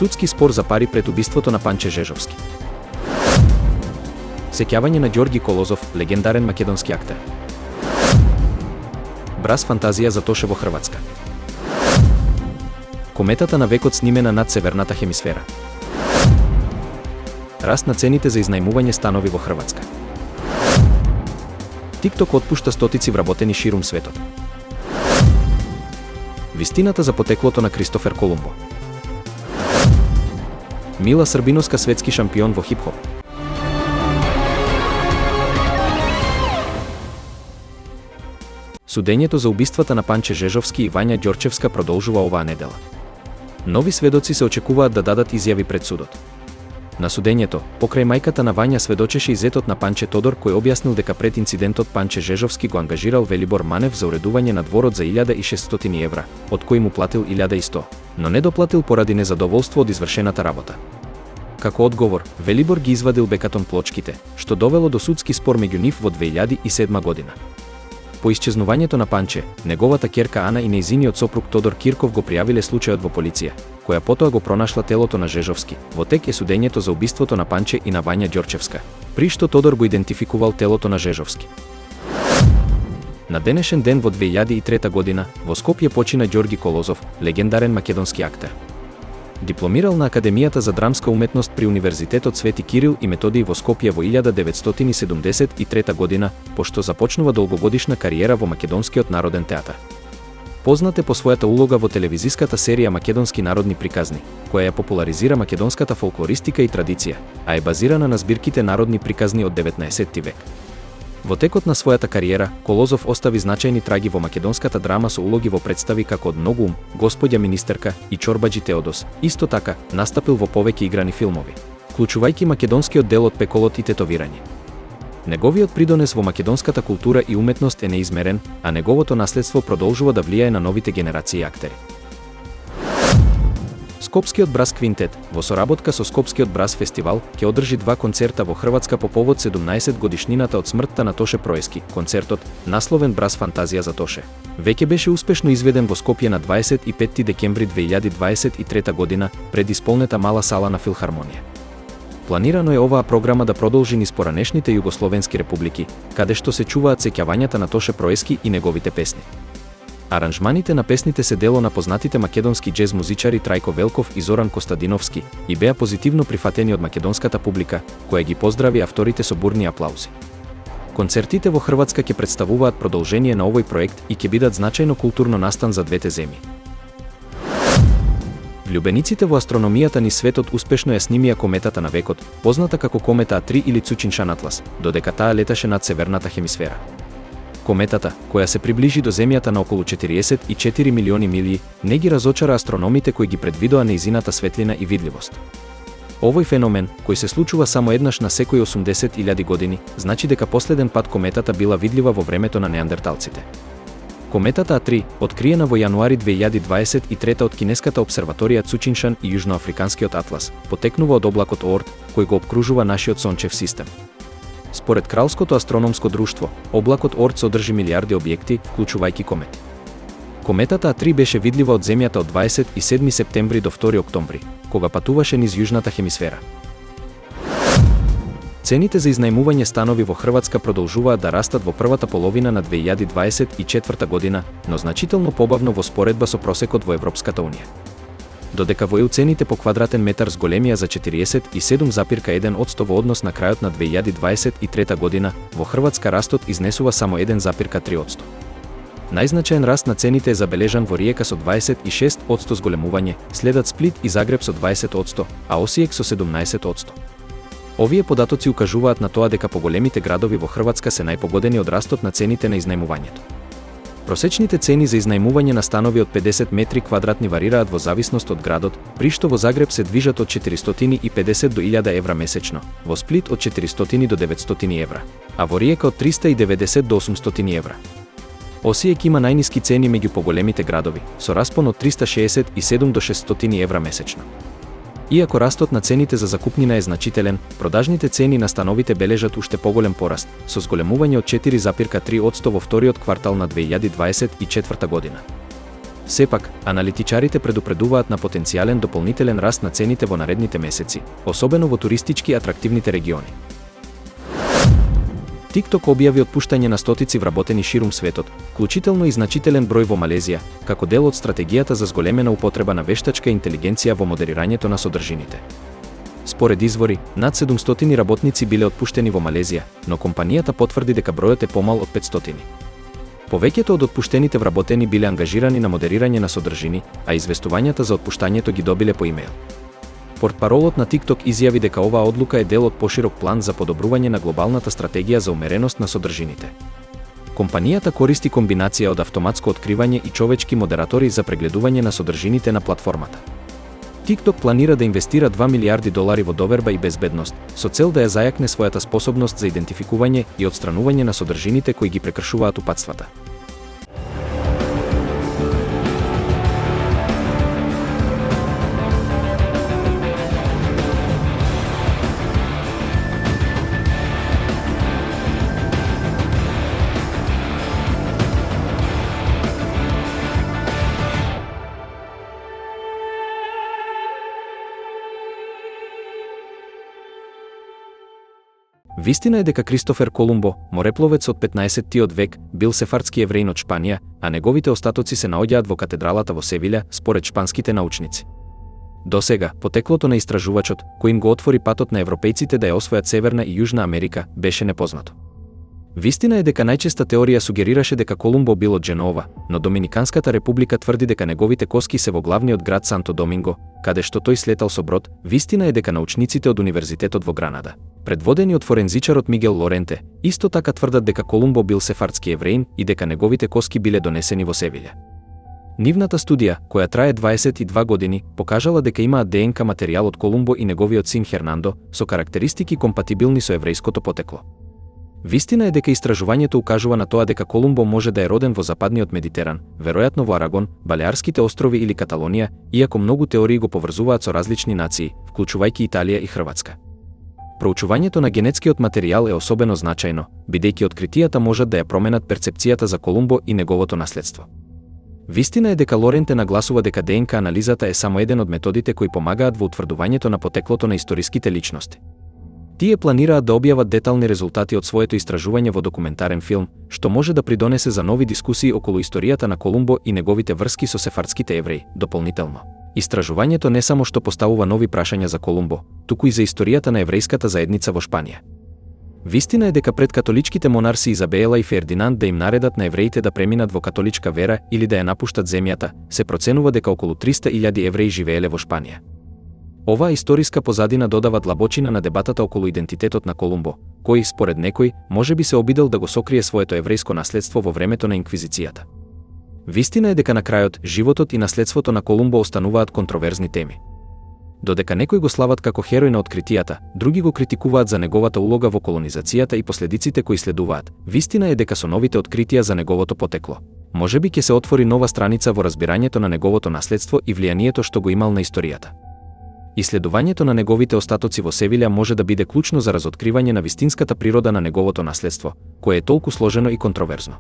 Судски спор за пари пред убиството на Панче Жежовски. Сеќавање на Ѓорги Колозов, легендарен македонски актер. Брас фантазија за Тоше во Хрватска. Кометата на векот снимена над северната хемисфера. Раст на цените за изнајмување станови во Хрватска. TikTok отпушта стотици вработени ширум светот. Вистината за потеклото на Кристофер Колумбо. Мила Србиновска светски шампион во хип-хоп. Судењето за убиствата на Панче Жежовски и Вања Ѓорчевска продолжува оваа недела. Нови сведоци се очекуваат да дадат изјави пред судот. На судењето, покрај мајката на Вања сведочеше и зетот на Панче Тодор, кој објаснил дека пред инцидентот Панче Жежовски го ангажирал Велибор Манев за уредување на дворот за 1600 евра, од кои му платил 1100, но не доплатил поради незадоволство од извршената работа. Како одговор, Велибор ги извадил бекатон плочките, што довело до судски спор меѓу нив во 2007 година. По исчезнувањето на Панче, неговата ќерка Ана и нејзиниот сопруг Тодор Кирков го пријавиле случајот во полиција, која потоа го пронашла телото на Жежовски. Во тек е судењето за убиството на Панче и на Вања Ѓорчевска, при што Тодор го идентификувал телото на Жежовски. На денешен ден во 2003 година, во Скопје почина Ѓорги Колозов, легендарен македонски актер. Дипломирал на Академијата за драмска уметност при Универзитетот Свети Кирил и Методиј во Скопје во 1973 година, пошто започнува долгогодишна кариера во македонскиот народен театар. Познат е по својата улога во телевизиската серија Македонски народни приказни, која ја популаризира македонската фолклористика и традиција, а е базирана на збирките народни приказни од 19 век. Во текот на својата кариера, Колозов остави значајни траги во македонската драма со улоги во представи како од Многу ум, Господја министерка и Чорбаџи Теодос. Исто така, настапил во повеќе играни филмови, вклучувајќи македонскиот дел од Пеколот и Тетовирање. Неговиот придонес во македонската култура и уметност е неизмерен, а неговото наследство продолжува да влијае на новите генерации актери. Скопскиот брас квинтет, во соработка со Скопскиот брас фестивал, ќе одржи 2 концерта во Хрватска по повод 17 годишнината од смртта на Тоше Проески. Концертот, насловен Брас фантазија за Тоше, веќе беше успешно изведен во Скопје на 25 декември 2023 година пред исполнета мала сала на Филхармонија. Планирано е оваа програма да продолжи низ поранешните југословенски републики, каде што се чуваат сеќавањата на Тоше Проески и неговите песни. Аранжманите на песните се дело на познатите македонски џез музичари Трајко Велков и Зоран Костадиновски и беа позитивно прифатени од македонската публика, која ги поздрави авторите со бурни аплаузи. Концертите во Хрватска ќе представуваат продолжение на овој проект и ќе бидат значајно културно настан за двете земји. Влюбениците во астрономијата низ светот успешно ја снимија кометата на векот, позната како комета А3 или Цучиншан Атлас, додека таа леташе над северната хемисфера. Кометата, која се приближи до Земјата на околу 44 милиони милји, не ги разочара астрономите кои ги предвидоа нејзината светлина и видливост. Овој феномен, кој се случува само еднаш на секои 80.000 години, значи дека последен пат кометата била видлива во времето на неандерталците. Кометата А3, откриена во јануари 2023 од кинеската обсерваторија Цучиншан и јужноафриканскиот Атлас, потекнува од облакот Оорт, кој го опкружува нашиот сончев систем. Според Кралското астрономско друштво, облакот Оорт содржи милиарди објекти, вклучувајќи комети. Кометата А3 беше видлива од Земјата од 27 септември до 2 октомври, кога патуваше низ јужната хемисфера. Цените за изнајмување станови во Хрватска продолжуваат да растат во првата половина на 2024 година, но значително побавно во споредба со просекот во Европската унија. Додека во цените по квадратен метар зголемија за 47,1% во однос на крајот на 2023 година, во Хрватска растот изнесува само 1,3%. Најзначаен раст на цените е забележан во Риека со 26% зголемување, следат Сплит и Загреб со 20%, а Осијек со 17%. Овие податоци укажуваат на тоа дека поголемите градови во Хрватска се најпогодени од растот на цените на изнајмувањето. Просечните цени за изнајмување на станови од 50 метри квадратни варираат во зависност од градот, при што во Загреб се движат од 450 до 1000 евра месечно, во Сплит од 400 до 900 евра, а во Риека од 390 до 800 евра. Осијек има најниски цени меѓу поголемите градови, со распон од 367 до 600 евра месечно. Иако растот на цените за закупнина е значителен, продажните цени на становите бележат уште поголем пораст, со зголемување од 4,3% во вториот квартал на 2024 година. Сепак, аналитичарите предупредуваат на потенцијален дополнителен раст на цените во наредните месеци, особено во туристички атрактивните региони. TikTok објави отпуштање на стотици вработени ширум светот, вклучително и значителен број во Малезија, како дел од стратегијата за зголемена употреба на вештачка интелигенција во модерирањето на содржините. Според извори, над 700 работници биле отпуштени во Малезија, но компанијата потврди дека бројот е помал од 500. Повеќето од отпуштените вработени биле ангажирани на модерирање на содржини, а известувањата за отпуштањето ги добиле по имејл. Портпаролот на TikTok изјави дека оваа одлука е дел од поширок план за подобрување на глобалната стратегија за умереност на содржините. Компанијата користи комбинација од автоматско откривање и човечки модератори за прегледување на содржините на платформата. TikTok планира да инвестира $2 милиарди во доверба и безбедност, со цел да ја зајакне својата способност за идентификување и отстранување на содржините кои ги прекршуваат упатствата. Вистина е дека Кристофер Колумбо, морепловец од 15-тиот век, бил сефардски евреин од Шпанија, а неговите остатоци се наоѓаат во катедралата во Севиља, според шпанските научници. Досега, потеклото на истражувачот, кој им го отвори патот на европејците да ја освојат Северна и Јужна Америка, беше непознато. Вистина е дека најчеста теорија сугерираше дека Колумбо бил од Дженова, но Доминиканската република тврди дека неговите коски се во главниот град Санто Доминго, каде што тој слетал со брод. Вистина е дека научниците од Универзитетот во Гранада, предводени од форензичарот Мигел Лоренте, исто така тврдат дека Колумбо бил сефардски евреин и дека неговите коски биле донесени во Севиља. Нивната студија, која трае 22 години, покажала дека имаат ДНК материјал од Колумбо и неговиот син Хернандо, со карактеристики компатибилни со еврејското потекло. Вистина е дека истражувањето укажува на тоа дека Колумбо може да е роден во западниот Медитеран, веројатно во Арагон, Балеарските острови или Каталонија, иако многу теории го поврзуваат со различни нации, вклучувајќи Италија и Хрватска. Проучувањето на генетскиот материјал е особено значајно, бидејќи откритијата можат да ја променат перцепцијата за Колумбо и неговото наследство. Вистина е дека Лоренте нагласува дека ДНК анализата е само еден од методите кои помагаат во утврдувањето на потеклото на историските личности. Тие планираат да објават детални резултати од своето истражување во документарен филм, што може да придонесе за нови дискусии околу историјата на Колумбо и неговите врски со сефардските евреи. Дополнително, истражувањето не само што поставува нови прашања за Колумбо, туку и за историјата на еврејската заедница во Шпанија. Вистина е дека пред католичките монарси Изабела и Фердинанд да им наредат на евреите да преминат во католичка вера или да ја напуштат земјата, се проценува дека околу 300.000 евреи живееле во Шпанија. Оваа историска позадина додава длабочина на дебатата околу идентитетот на Колумбо, кој, според некој, можеби се обидел да го сокрие своето еврејско наследство во времето на инквизицијата. Вистина е дека на крајот, животот и наследството на Колумбо остануваат контроверзни теми. Додека некои го слават како херој на откритијата, други го критикуваат за неговата улога во колонизацијата и последиците кои следуваат. Вистина е дека со новите откритија за неговото потекло, можеби ќе се отвори нова страница во разбирањето на неговото наследство и влијанието што го имал на историјата. Исследувањето на неговите остатоци во Севиља може да биде клучно за разоткривање на вистинската природа на неговото наследство, кое е толку сложено и контроверзно.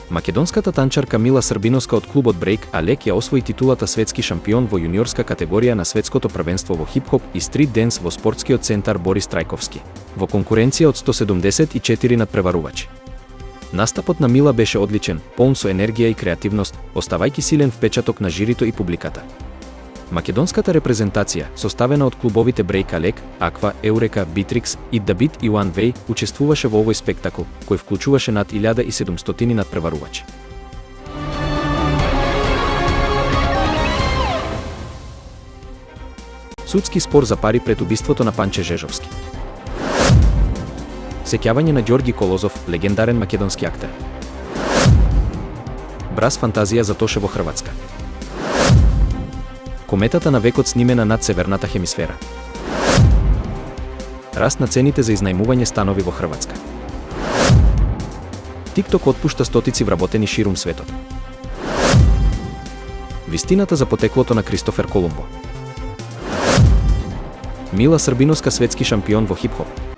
Македонската танчарка Мила Србиновска од клубот Break a Leg ја освои титулата светски шампион во јуниорска категорија на светското првенство во хип-хоп и стрит денс во спортскиот центар Борис Трајковски, во конкуренција од 174 надпреварувачи. Настапот на Мила беше одличен, полн со енергија и креативност, оставајќи силен впечаток на жирито и публиката. Македонската репрезентација, составена од клубовите Break a Leg, Аква, Еурека, Битрикс, Eat the Beat и One Way, учествуваше во овој спектакл, кој вклучуваше над 1700 надпреварувачи. Судски спор за пари пред убиството на Панче Жежовски. Сеќавање на Ѓорги Колозов, легендарен македонски актер. Брас фантазија за Тоше во Хрватска. Кометата на векот снимена над северната хемисфера. Раст на цените за изнајмување станови во Хрватска. TikTok отпушта стотици вработени ширум светот. Вистината за потеклото на Кристофер Колумбо. Мила Србиновска светски шампион во хип-хоп.